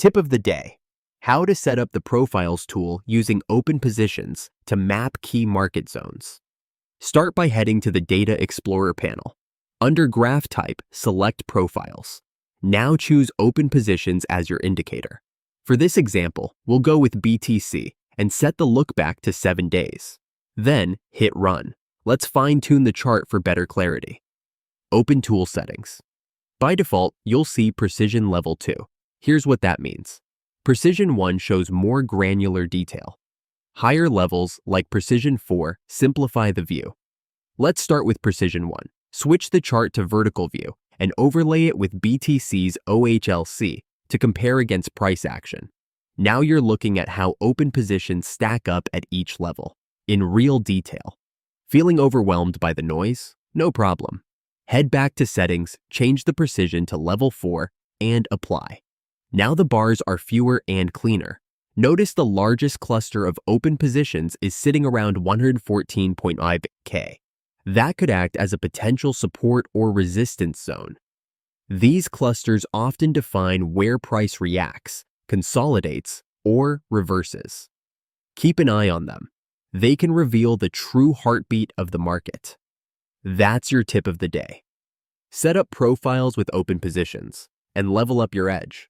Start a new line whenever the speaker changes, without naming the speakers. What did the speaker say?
Tip of the day: how to set up the Profiles tool using open positions to map key market zones. Start by heading to the Data Explorer panel. Under Graph Type, select Profiles. Now choose Open Positions as your indicator. For this example, we'll go with BTC and set the lookback to 7 days. Then, hit Run. Let's fine-tune the chart for better clarity. Open Tool Settings. By default, you'll see Precision Level 2. Here's what that means. Precision 1 shows more granular detail. Higher levels, like Precision 4, simplify the view. Let's start with Precision 1. Switch the chart to vertical view and overlay it with BTC's OHLC to compare against price action. Now you're looking at how open positions stack up at each level, in real detail. Feeling overwhelmed by the noise? No problem. Head back to Settings, change the precision to Level 4, and apply. Now the bars are fewer and cleaner. Notice the largest cluster of open positions is sitting around 114.5K. That could act as a potential support or resistance zone. These clusters often define where price reacts, consolidates, or reverses. Keep an eye on them. They can reveal the true heartbeat of the market. That's your tip of the day. Set up profiles with open positions and level up your edge.